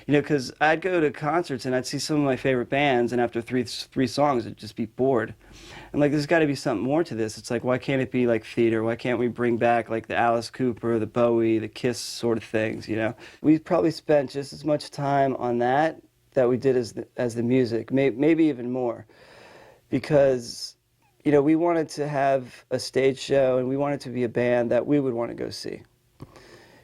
You know, because I'd go to concerts and I'd see some of my favorite bands, and after three songs, I'd just be bored. I'm like, there's got to be something more to this. It's like, why can't it be like theater? Why can't we bring back like the Alice Cooper, the Bowie, the Kiss sort of things, you know? We probably spent just as much time on that we did as the music, maybe even more. Because, you know, we wanted to have a stage show and we wanted to be a band that we would want to go see.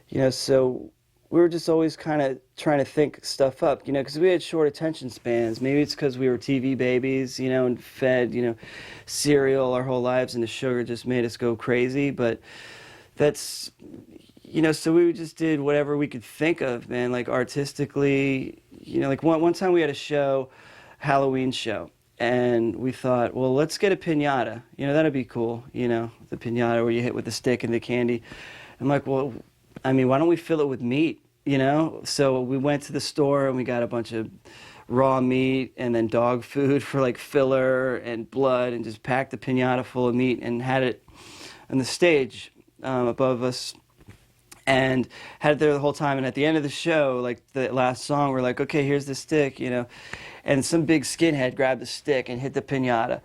You know, so we were just always kind of trying to think stuff up, you know, because we had short attention spans. Maybe it's because we were TV babies, you know, and fed, you know, cereal our whole lives, and the sugar just made us go crazy. But that's, you know, so we just did whatever we could think of, man, like artistically. You know, like one time we had a show, Halloween show, and we thought, well, let's get a piñata. You know, that'd be cool, you know, the piñata where you hit with the stick and the candy. I'm like, well, I mean, why don't we fill it with meat, you know? So we went to the store and we got a bunch of raw meat and then dog food for like filler and blood, and just packed the piñata full of meat and had it on the stage above us, and had it there the whole time. And at the end of the show, like the last song, we're like, okay, here's the stick, you know? And some big skinhead grabbed the stick and hit the piñata,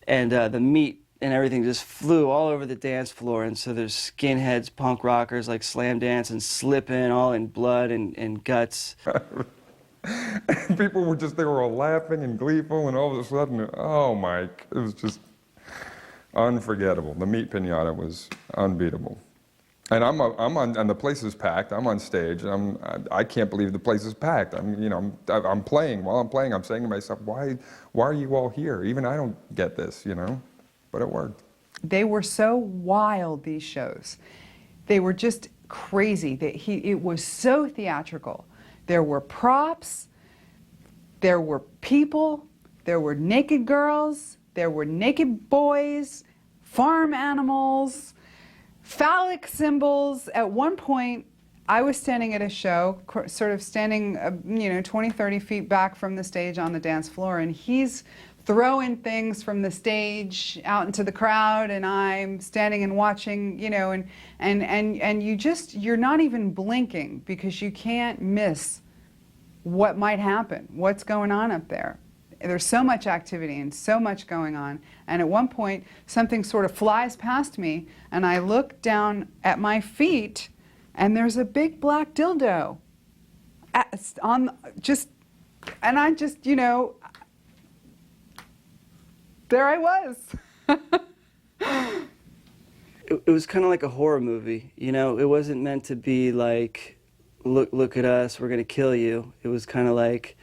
and the meat and everything just flew all over the dance floor. And so there's skinheads, punk rockers, like slam dance and slipping, all in blood and guts. People were just, they were all laughing and gleeful, and all of a sudden, oh my, it was just unforgettable. The meat piñata was unbeatable. And I'm on, and the place is packed. I'm on stage, and I can't believe the place is packed. I'm playing. While I'm playing, I'm saying to myself, why are you all here? Even I don't get this, you know? But it worked. They were so wild, these shows. They were just crazy. It was so theatrical. There were props, there were people, there were naked girls, there were naked boys, farm animals, phallic symbols. At one point, I was standing at a show, sort of standing, you know, 20, 30 feet back from the stage on the dance floor, and he's throwing things from the stage out into the crowd, and I'm standing and watching, you know, and you're not even blinking because you can't miss what might happen, what's going on up there. There's so much activity and so much going on, and at one point something sort of flies past me, and I look down at my feet, and there's a big black dildo and I just, you know, there I was. It was kind of like a horror movie, you know? It wasn't meant to be like, look at us, we're gonna kill you. It was kind of like,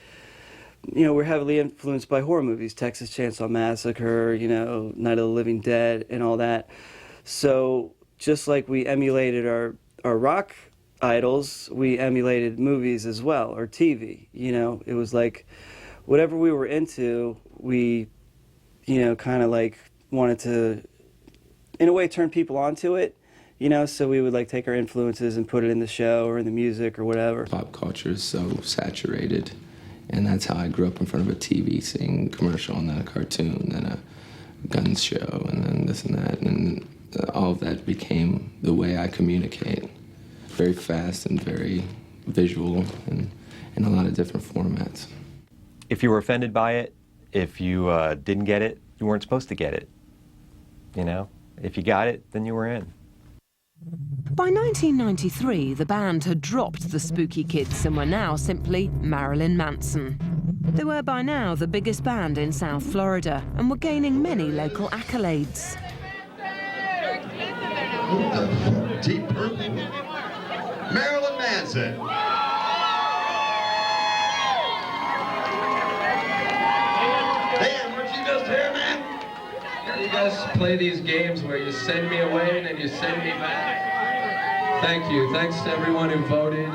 you know, we're heavily influenced by horror movies, Texas Chainsaw Massacre, you know, Night of the Living Dead, and all that. So just like we emulated our rock idols, we emulated movies as well, or TV, you know? It was like, whatever we were into, we, you know, kind of like wanted to, in a way, turn people onto it, you know, so we would like take our influences and put it in the show or in the music or whatever. Pop culture is so saturated, and that's how I grew up in front of a TV, seeing a commercial and then a cartoon, then a guns show, and then this and that, and all of that became the way I communicate. Very fast and very visual, and in a lot of different formats. If you were offended by it, if you didn't get it, you weren't supposed to get it, you know? If you got it, then you were in. By 1993, the band had dropped the Spooky Kids and were now simply Marilyn Manson. They were by now the biggest band in South Florida and were gaining many local accolades. Deep Purple, Marilyn Manson. You guys play these games where you send me away and then you send me back. Thank you. Thanks to everyone who voted.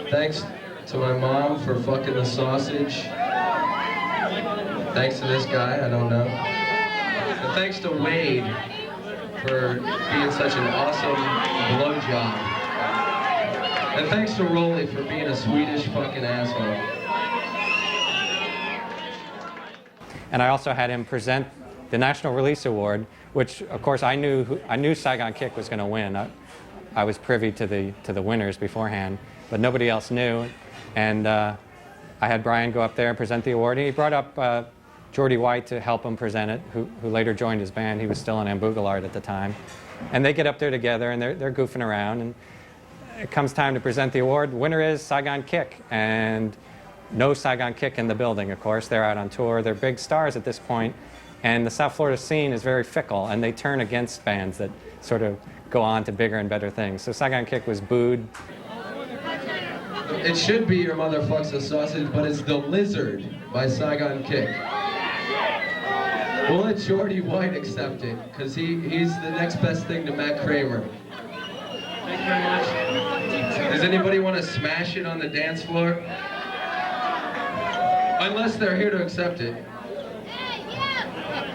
Thanks to my mom for fucking the sausage. Thanks to this guy, I don't know. And thanks to Wade for being such an awesome blowjob. And thanks to Rolly for being a Swedish fucking asshole. And I also had him present the National Release Award, which, of course, I knew Saigon Kick was going to win. I was privy to the winners beforehand. but nobody else knew. And I had Brian go up there and present the award. He brought up Geordie White to help him present it, who later joined his band. He was still in Ambugalard at the time. And they get up there together, and they're goofing around. And it comes time to present the award. The winner is Saigon Kick. And no Saigon Kick in the building, of course. They're out on tour. They're big stars at this point. And the South Florida scene is very fickle, and they turn against bands that sort of go on to bigger and better things. So Saigon Kick was booed. It should be Your Mother Fucks a Sausage, but it's The Lizard by Saigon Kick. We'll let Geordie White accept it, because he's the next best thing to Matt Kramer. Thank you very much. Does anybody want to smash it on the dance floor? Unless they're here to accept it.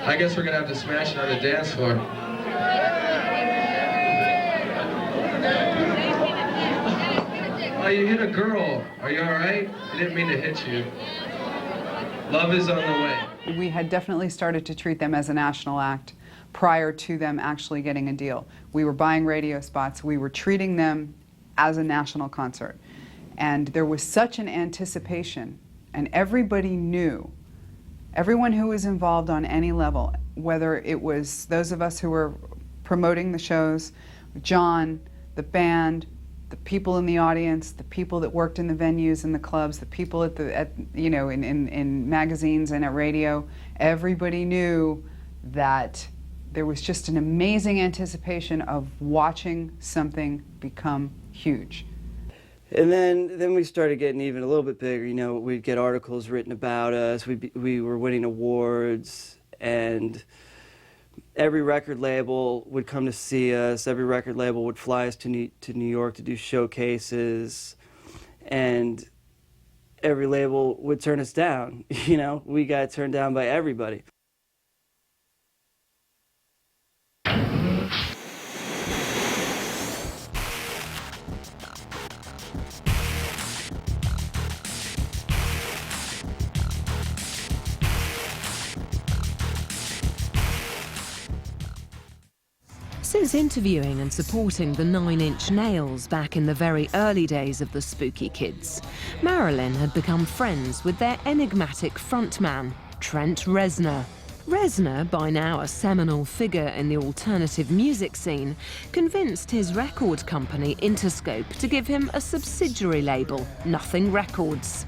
I guess we're going to have to smash it on the dance floor. Oh, you hit a girl. Are you all right? I didn't mean to hit you. Love is on the way. We had definitely started to treat them as a national act prior to them actually getting a deal. We were buying radio spots. We were treating them as a national concert. And there was such an anticipation, and everybody knew, everyone who was involved on any level, whether it was those of us who were promoting the shows, John, the band, the people in the audience, the people that worked in the venues and the clubs, the people in magazines and at radio, everybody knew that there was just an amazing anticipation of watching something become huge. And then we started getting even a little bit bigger. You know, we'd get articles written about us. We were winning awards, and every record label would come to see us. Every record label would fly us to New York to do showcases, and every label would turn us down. You know, we got turned down by everybody. Since interviewing and supporting the 9 Inch Nails back in the very early days of the Spooky Kids, Marilyn had become friends with their enigmatic frontman, Trent Reznor. Reznor, by now a seminal figure in the alternative music scene, convinced his record company Interscope to give him a subsidiary label, Nothing Records.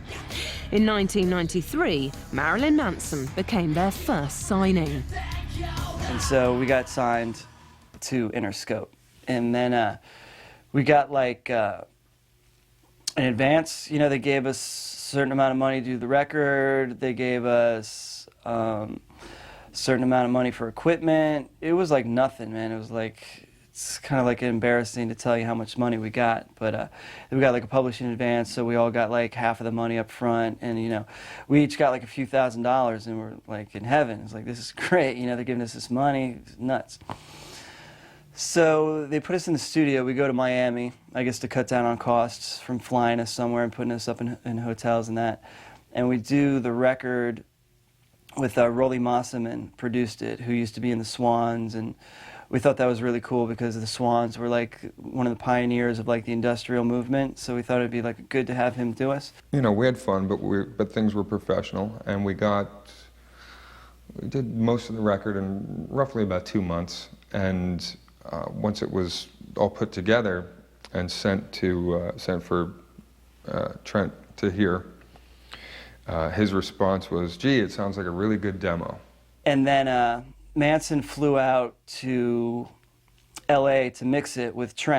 In 1993, Marilyn Manson became their first signing. And so we got signed to Interscope, and then we got like an advance. You know, they gave us a certain amount of money to do the record. They gave us a certain amount of money for equipment. It was like nothing, man. It was like, it's kind of like embarrassing to tell you how much money we got, but we got like a publishing advance, so we all got like half of the money up front, and you know, we each got like a few $1,000s, and we're like in heaven. It's like, this is great, you know, they're giving us this money. It's nuts. So they put us in the studio. We go to Miami, I guess, to cut down on costs from flying us somewhere and putting us up in hotels and that. And we do the record with Rolly Mossaman produced it, who used to be in the Swans, and we thought that was really cool because the Swans were like one of the pioneers of like the industrial movement. So we thought it'd be like good to have him do us. You know, we had fun, but things were professional, and we did most of the record in roughly about 2 months, and once it was all put together and sent for Trent to hear, his response was, "Gee, it sounds like a really good demo." And then Manson flew out to LA to mix it with Trent.